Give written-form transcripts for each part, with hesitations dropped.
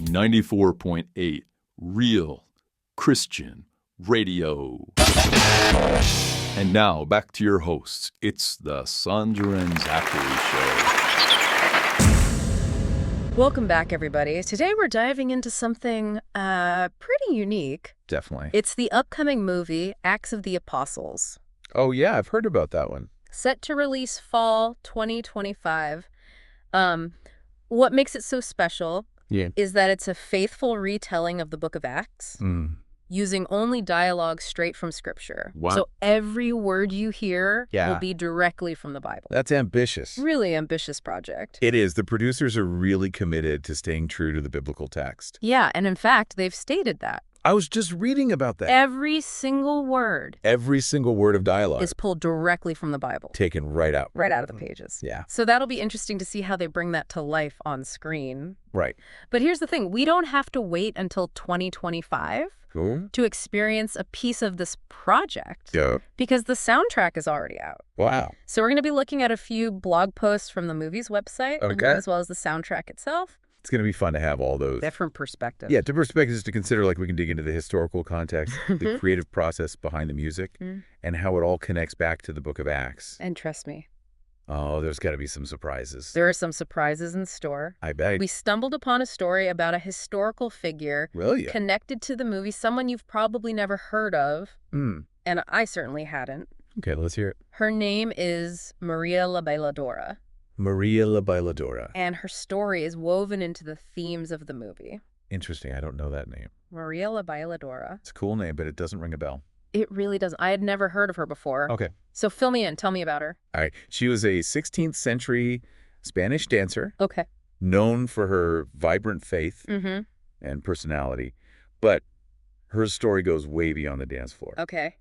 94.8 Real Christian Radio. And now, back to your hosts. It's the Sandra and Zachary Show. Welcome back, everybody. Today we're diving into something pretty unique. Definitely. It's the upcoming movie, Acts of the Apostles. Oh, yeah, I've heard about that one. Set to release fall 2025. What makes it so special is that it's a faithful retelling of the book of Acts, using only dialogue straight from Scripture. Wow. So every word you hear will be directly from the Bible. That's ambitious. Really ambitious project. It is. The producers are really committed to staying true to the biblical text. Yeah, and in fact, they've stated that. I was just reading about that. Every single word of dialogue is pulled directly from the Bible. taken right out. Right out of the pages. Yeah. So that'll be interesting to see how they bring that to life on screen. Right. But here's the thing. We don't have to wait until 2025 Cool. to experience a piece of this project Yeah. because the soundtrack is already out. Wow. So we're going to be looking at a few blog posts from the movie's website, Okay. as well as the soundtrack itself. It's going to be fun to have all those. Different perspectives. Yeah, different perspectives to consider, like we can dig into the historical context, the creative process behind the music, and how it all connects back to the book of Acts. And trust me, Oh, there's got to be some surprises. there are some surprises in store. I bet. We stumbled upon a story about a historical figure Will you? connected to the movie, someone you've probably never heard of, Mm. and I certainly hadn't. Okay, let's hear it. Her name is Maria la Bailadora, Maria la Bailadora. and her story is woven into the themes of the movie. Interesting. I don't know that name. Maria la Bailadora. It's a cool name, but it doesn't ring a bell. It really doesn't. I had never heard of her before. Okay. So fill me in. Tell me about her. All right. She was a 16th century Spanish dancer, Okay. known for her vibrant faith Mm-hmm. and personality, but her story goes way beyond the dance floor. Okay.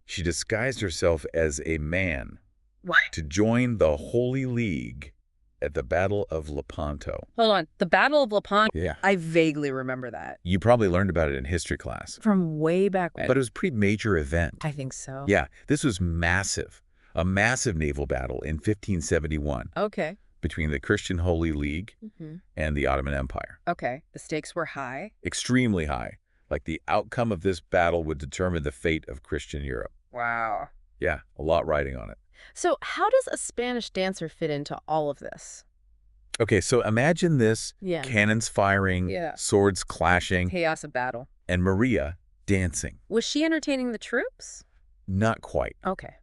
She disguised herself as a man What? to join the Holy League at the Battle of Lepanto. Hold on. The Battle of Lepanto. Yeah. I vaguely remember that. You probably learned about it in history class, From way back when. but it was a pretty major event. I think so. Yeah, this was massive. A massive naval battle in 1571 Okay. between the Christian Holy League Mm-hmm. and the Ottoman Empire. Okay. The stakes were high. Extremely high. Like the outcome of this battle would determine the fate of Christian Europe. Wow. Yeah, a lot riding on it. So how does a Spanish dancer fit into all of this? Okay, so imagine this, Yeah. cannons firing, Yeah. swords clashing, Chaos of battle. and Maria dancing. Was she entertaining the troops? Not quite. Okay.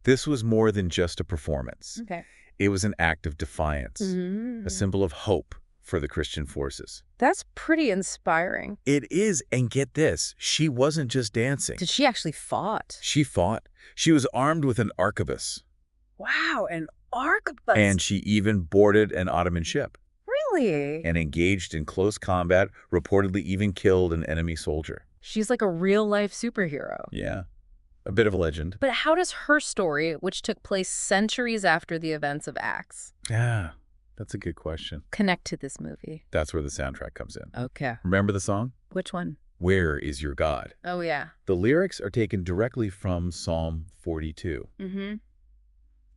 This was more than just a performance. Okay. It was an act of defiance, Mm-hmm. a symbol of hope for the Christian forces. That's pretty inspiring. It is, and get this, she wasn't just dancing. Did she actually fought? She fought. She was armed with an arquebus, Wow, an arquebus. and she even boarded an Ottoman ship Really? and engaged in close combat, reportedly even killed an enemy soldier. She's like a real-life superhero. Yeah, a bit of a legend. But how does her story, which took place centuries after the events of Acts, Yeah, that's a good question. connect to this movie? That's where the soundtrack comes in. Okay. Remember the song? Which one? Where is your God? Oh, yeah. The lyrics are taken directly from Psalm 42, Mm-hmm.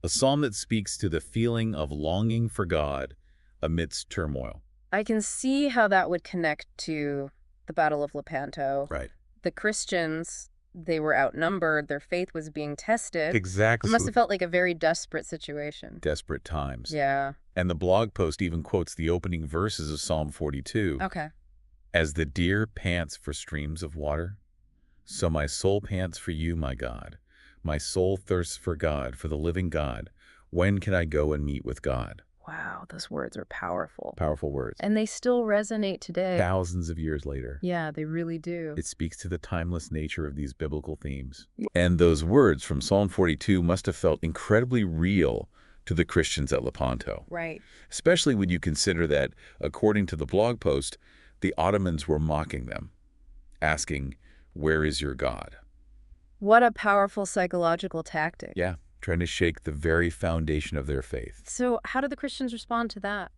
a psalm that speaks to the feeling of longing for God amidst turmoil. I can see how that would connect to the Battle of Lepanto. Right. The Christians, they were outnumbered. Their faith was being tested. Exactly. It must have felt like a very desperate situation. Desperate times. Yeah. And the blog post even quotes the opening verses of Psalm 42. Okay. As the deer pants for streams of water, so my soul pants for you, my God. My soul thirsts for God, for the living God. When can I go and meet with God? Wow, those words are powerful. Powerful words. And they still resonate today. Thousands of years later. Yeah, they really do. It speaks to the timeless nature of these biblical themes. And those words from Psalm 42 must have felt incredibly real to the Christians at Lepanto. Right. Especially when you consider that, according to the blog post, the Ottomans were mocking them, asking, "Where is your God?" What a powerful psychological tactic. Yeah, trying to shake the very foundation of their faith. So how did the Christians respond to that?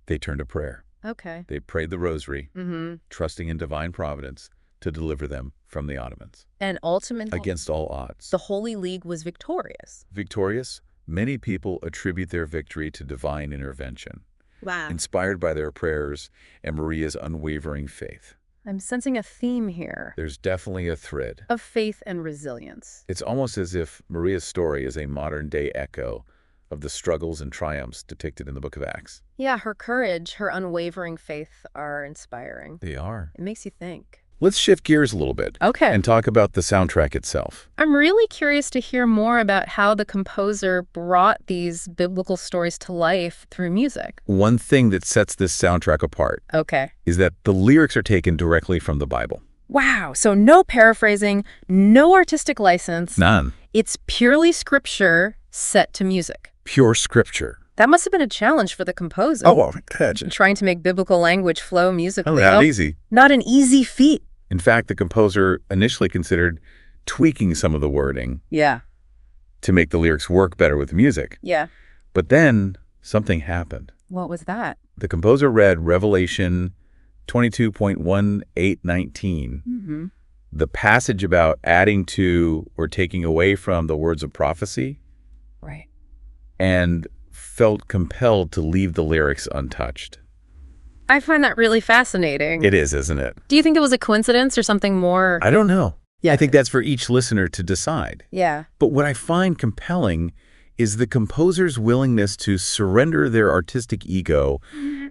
They turned to prayer. Okay. They prayed the rosary, Mm-hmm. trusting in divine providence to deliver them from the Ottomans. And ultimately, Against all odds. the Holy League was victorious. Victorious, many people attribute their victory to divine intervention. Wow. inspired by their prayers and Maria's unwavering faith. I'm sensing a theme here There's definitely a thread. of faith and resilience. It's almost as if Maria's story is a modern-day echo of the struggles and triumphs depicted in the book of Acts. Yeah, her courage, her unwavering faith are inspiring. They are. It makes you think. Let's shift gears a little bit. Okay. And talk about the soundtrack itself. I'm really curious to hear more about how the composer brought these biblical stories to life through music. One thing that sets this soundtrack apart Okay. is that the lyrics are taken directly from the Bible. Wow. So no paraphrasing, no artistic license. None. It's purely scripture set to music. Pure scripture. That must have been a challenge for the composer. Oh, imagine. Trying to make biblical language flow musically. Not easy. Not an easy feat. In fact, the composer initially considered tweaking some of the wording Yeah. to make the lyrics work better with music. Yeah. But then something happened. What was that? The composer read Revelation 22.1819, Mm-hmm. the passage about adding to or taking away from the words of prophecy, Right. and felt compelled to leave the lyrics untouched. I find that really fascinating. It is, isn't it? Do you think it was a coincidence or something more? I don't know. Yeah. I think that's for each listener to decide. Yeah. But what I find compelling is the composer's willingness to surrender their artistic ego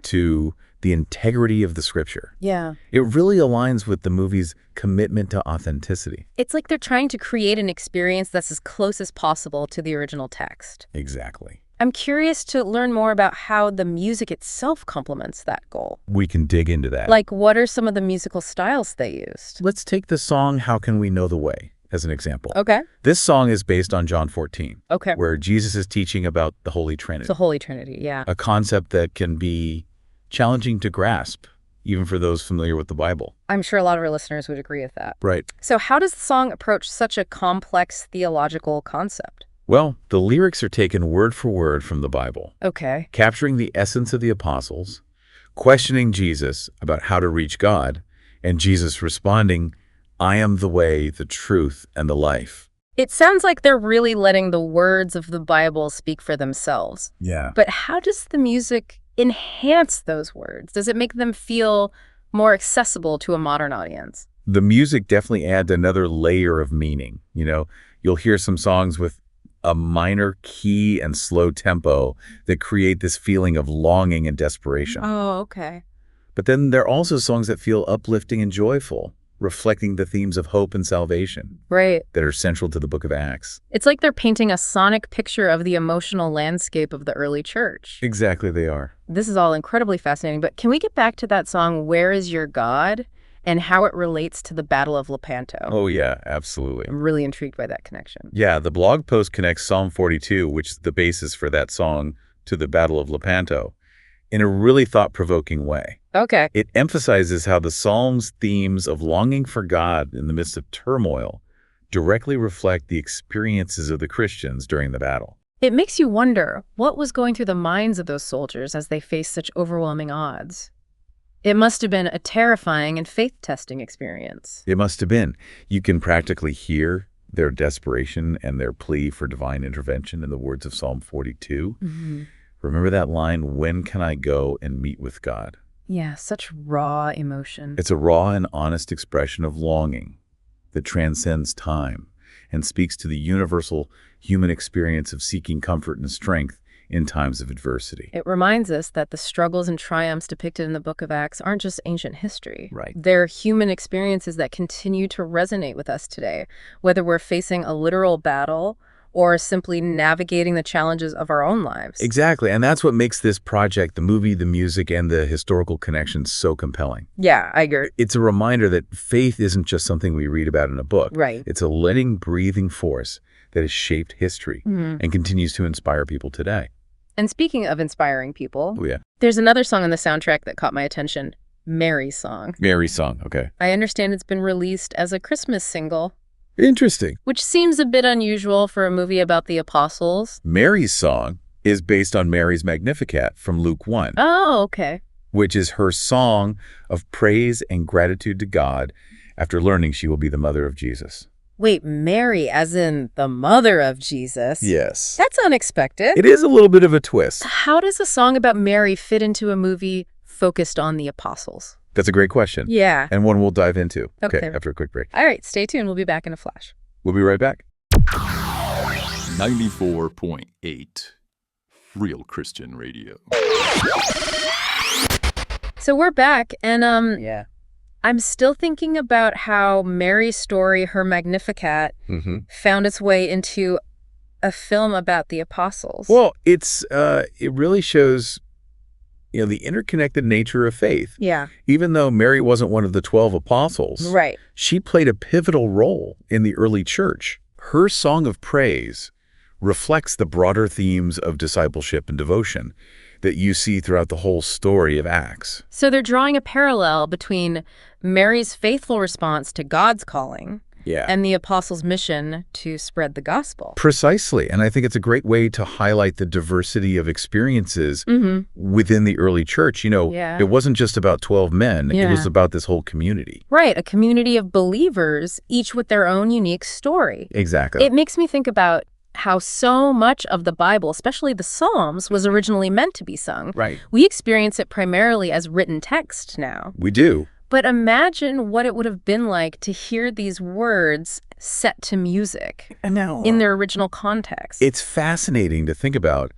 to the integrity of the scripture. Yeah. It really aligns with the movie's commitment to authenticity. It's like they're trying to create an experience that's as close as possible to the original text. Exactly. I'm curious to learn more about how the music itself complements that goal. We can dig into that. Like, what are some of the musical styles they used? Let's take the song How Can We Know the Way as an example. Okay. This song is based on John 14, Okay. where Jesus is teaching about the Holy Trinity, It's the Holy Trinity, yeah. a concept that can be challenging to grasp, even for those familiar with the Bible. I'm sure a lot of our listeners would agree with that. Right. So how does the song approach such a complex theological concept? Well, the lyrics are taken word for word from the Bible, Okay. capturing the essence of the apostles, questioning Jesus about how to reach God, and Jesus responding, I am the way, the truth, and the life. It sounds like they're really letting the words of the Bible speak for themselves. Yeah. But how does the music enhance those words? Does it make them feel more accessible to a modern audience? The music definitely adds another layer of meaning. You know, you'll hear some songs with a minor key and slow tempo that create this feeling of longing and desperation. Oh, okay. But then there are also songs that feel uplifting and joyful, reflecting the themes of hope and salvation Right. that are central to the book of Acts. It's like they're painting a sonic picture of the emotional landscape of the early church. Exactly, they are. This is all incredibly fascinating, but can we get back to that song, Where Is Your God, and how it relates to the Battle of Lepanto? Oh, yeah, absolutely. I'm really intrigued by that connection. Yeah, the blog post connects Psalm 42, which is the basis for that song, to the Battle of Lepanto in a really thought-provoking way. Okay. It emphasizes how the Psalm's themes of longing for God in the midst of turmoil directly reflect the experiences of the Christians during the battle. It makes you wonder what was going through the minds of those soldiers as they faced such overwhelming odds. It must have been a terrifying and faith-testing experience. It must have been. You can practically hear their desperation and their plea for divine intervention in the words of Psalm 42. Mm-hmm. Remember that line, when can I go and meet with God? Yeah, such raw emotion. It's a raw and honest expression of longing that transcends time and speaks to the universal human experience of seeking comfort and strength in times of adversity. It reminds us that the struggles and triumphs depicted in the book of Acts aren't just ancient history. Right. They're human experiences that continue to resonate with us today, whether we're facing a literal battle or simply navigating the challenges of our own lives. Exactly, and that's what makes this project, the movie, the music, and the historical connections so compelling. Yeah, I agree. It's a reminder that faith isn't just something we read about in a book. Right. It's a living, breathing force that has shaped history and continues to inspire people today. And speaking of inspiring people, Oh, yeah. there's another song on the soundtrack that caught my attention, Mary's Song. Mary's Song, okay. I understand it's been released as a Christmas single, Interesting. which seems a bit unusual for a movie about the apostles. Mary's Song is based on Mary's Magnificat from Luke 1, Oh, okay. which is her song of praise and gratitude to God after learning she will be the mother of Jesus. Wait, Mary as in the mother of Jesus? Yes. That's unexpected. It is a little bit of a twist. How does a song about Mary fit into a movie focused on the apostles? That's a great question. Yeah. And one we'll dive into. Okay. After a quick break. All right, stay tuned. We'll be back in a flash. We'll be right back. 94.8 Real Christian Radio. So we're back, and I'm still thinking about how Mary's story, her Magnificat, found its way into a film about the apostles. Well, it really shows, the interconnected nature of faith. Yeah. Even though Mary wasn't one of the 12 apostles, Right. she played a pivotal role in the early church. Her song of praise reflects the broader themes of discipleship and devotion that you see throughout the whole story of Acts. So they're drawing a parallel between Mary's faithful response to God's calling and the apostles' mission to spread the gospel. Precisely. And I think it's a great way to highlight the diversity of experiences within the early church. It wasn't just about 12 men. It was about this whole community. Right. A community of believers, each with their own unique story. Exactly. It makes me think about how so much of the Bible, especially the Psalms, was originally meant to be sung. Right. We experience it primarily as written text now. We do. But imagine what it would have been like to hear these words set to music in their original context. It's fascinating to think about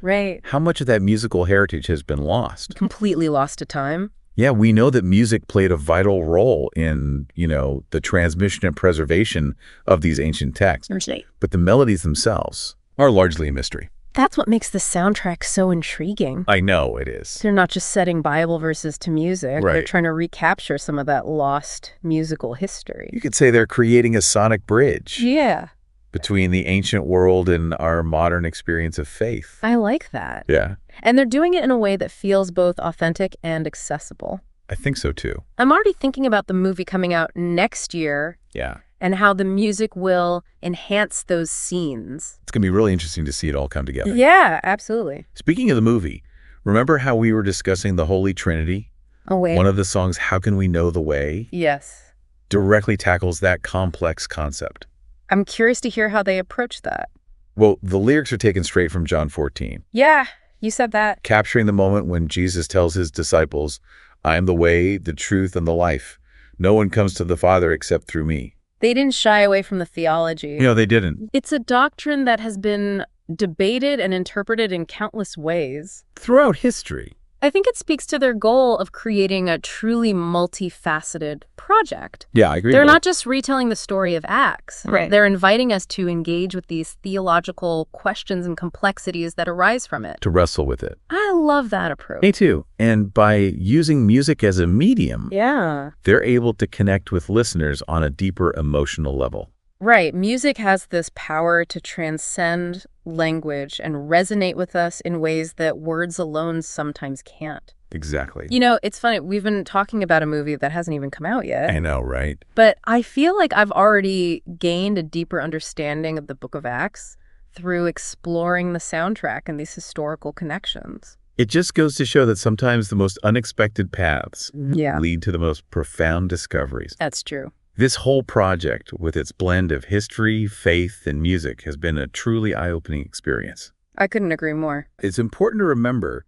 how much of that musical heritage has been lost. Completely lost to time. Yeah, we know that music played a vital role in, the transmission and preservation of these ancient texts. But the melodies themselves are largely a mystery. That's what makes the soundtrack so intriguing. I know it is. They're not just setting Bible verses to music. Right. They're trying to recapture some of that lost musical history. You could say they're creating a sonic bridge. Yeah. Between the ancient world and our modern experience of faith. I like that. Yeah. And they're doing it in a way that feels both authentic and accessible. I think so, too. I'm already thinking about the movie coming out next year. Yeah. And how the music will enhance those scenes. It's going to be really interesting to see it all come together. Yeah, absolutely. Speaking of the movie, remember how we were discussing the Holy Trinity? Oh, wait. One of the songs, How Can We Know the Way? Yes. Directly tackles that complex concept. I'm curious to hear how they approach that. Well, the lyrics are taken straight from John 14. Yeah, you said that. Capturing the moment when Jesus tells his disciples, I am the way, the truth, and the life. No one comes to the Father except through me. They didn't shy away from the theology. No, they didn't. It's a doctrine that has been debated and interpreted in countless ways. Throughout history. I think it speaks to their goal of creating a truly multifaceted project. Yeah, I agree. They're not just retelling the story of Acts. Right. They're inviting us to engage with these theological questions and complexities that arise from it. To wrestle with it. I love that approach. Me too. And by using music as a medium, they're able to connect with listeners on a deeper emotional level. Right. Music has this power to transcend language and resonate with us in ways that words alone sometimes can't. Exactly. It's funny. We've been talking about a movie that hasn't even come out yet. I know, right? But I feel like I've already gained a deeper understanding of the Book of Acts through exploring the soundtrack and these historical connections. It just goes to show that sometimes the most unexpected paths lead to the most profound discoveries. That's true. This whole project, with its blend of history, faith, and music, has been a truly eye-opening experience. I couldn't agree more. It's important to remember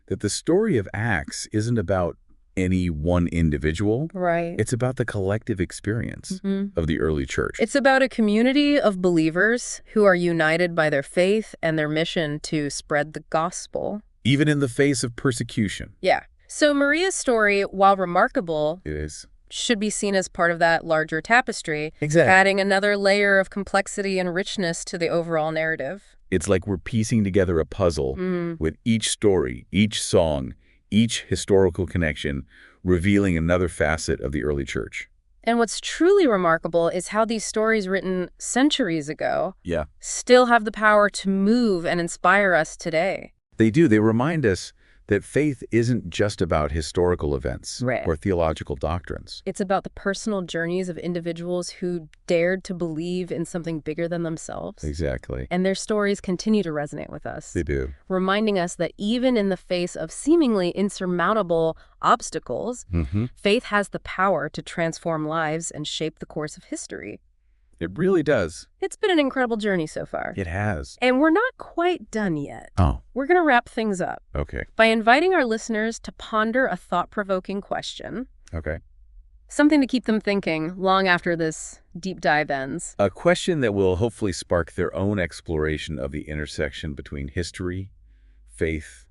that the story of Acts isn't about any one individual. Right. It's about the collective experience of the early church. It's about a community of believers who are united by their faith and their mission to spread the gospel. Even in the face of persecution. Yeah. So Maria's story, while remarkable, It is. should be seen as part of that larger tapestry, Exactly. adding another layer of complexity and richness to the overall narrative. It's like we're piecing together a puzzle with each story, each song, each historical connection, revealing another facet of the early church. And what's truly remarkable is how these stories written centuries ago Yeah. still have the power to move and inspire us today. They do. They remind us that faith isn't just about historical events Right. or theological doctrines. It's about the personal journeys of individuals who dared to believe in something bigger than themselves. Exactly. And their stories continue to resonate with us, They do. reminding us that even in the face of seemingly insurmountable obstacles, faith has the power to transform lives and shape the course of history. It really does. It's been an incredible journey so far. It has. And we're not quite done yet. Oh, We're going to wrap things up okay. by inviting our listeners to ponder a thought-provoking question, Okay. something to keep them thinking long after this deep dive ends. A question that will hopefully spark their own exploration of the intersection between history, faith,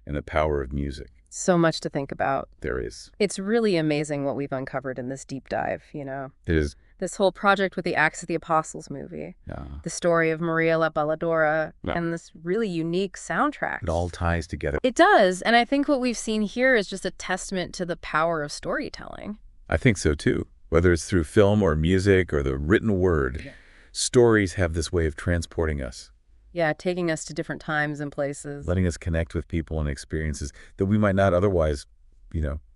and the power of music. So much to think about. There is. It's really amazing what we've uncovered in this deep dive, you know. It is. This whole project with the Acts of the Apostles movie, the story of Maria La Balladora, and this really unique soundtrack. It all ties together. It does, and I think what we've seen here is just a testament to the power of storytelling. I think so, too. Whether it's through film or music or the written word, stories have this way of transporting us. Yeah, taking us to different times and places. Letting us connect with people and experiences that we might not otherwise,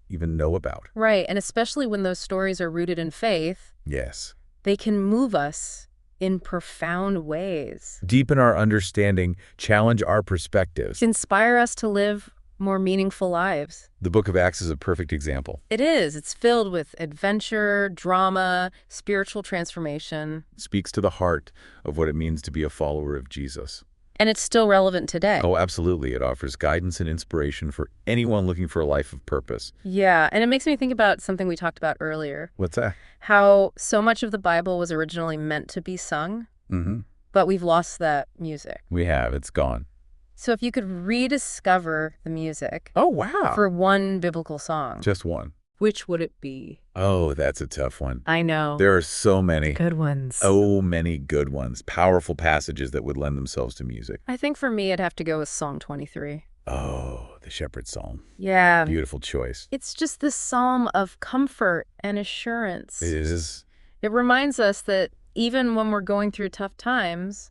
even know about. Right, and especially when those stories are rooted in faith. Yes. They can move us in profound ways. Deepen our understanding, challenge our perspectives. Inspire us to live more meaningful lives. The Book of Acts is a perfect example. It is. It's filled with adventure, drama, spiritual transformation. It speaks to the heart of what it means to be a follower of Jesus. And it's still relevant today. Oh, absolutely. It offers guidance and inspiration for anyone looking for a life of purpose. Yeah, and it makes me think about something we talked about earlier. What's that? How so much of the Bible was originally meant to be sung, but we've lost that music. We have. It's gone. So if you could rediscover the music Oh, wow. for one biblical song, Just one. which would it be? Oh, that's a tough one. I know. There are so many. Good ones. So many good ones. Powerful passages that would lend themselves to music. I think for me, I'd have to go with Psalm 23. Oh, the Shepherd's Psalm. Yeah. Beautiful choice. It's just this psalm of comfort and assurance. It is. It reminds us that even when we're going through tough times,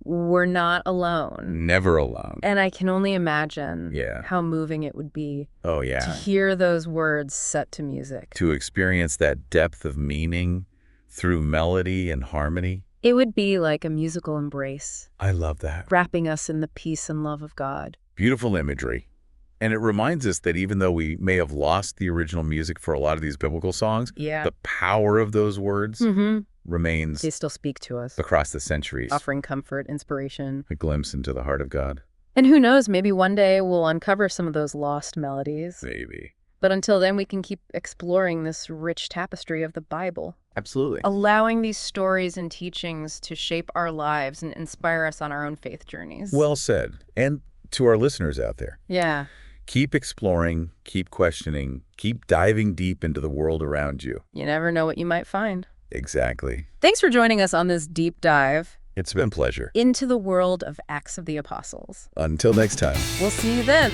we're not alone. Never alone. And I can only imagine Yeah. how moving it would be Oh, to yeah. hear those words set to music. To experience that depth of meaning through melody and harmony. It would be like a musical embrace, I love that. wrapping us in the peace and love of God. Beautiful imagery. And it reminds us that even though we may have lost the original music for a lot of these biblical songs, Yeah. the power of those words remains They still speak to us, across the centuries. offering comfort, inspiration. A glimpse into the heart of God. And who knows, maybe one day we'll uncover some of those lost melodies. Maybe. But until then, we can keep exploring this rich tapestry of the Bible, Absolutely. allowing these stories and teachings to shape our lives and inspire us on our own faith journeys. Well said. And to our listeners out there, Yeah. keep exploring, keep questioning, keep diving deep into the world around you. You never know what you might find. Exactly. Thanks for joining us on this deep dive It's been a pleasure. into the world of Acts of the Apostles. Until next time. We'll see you then.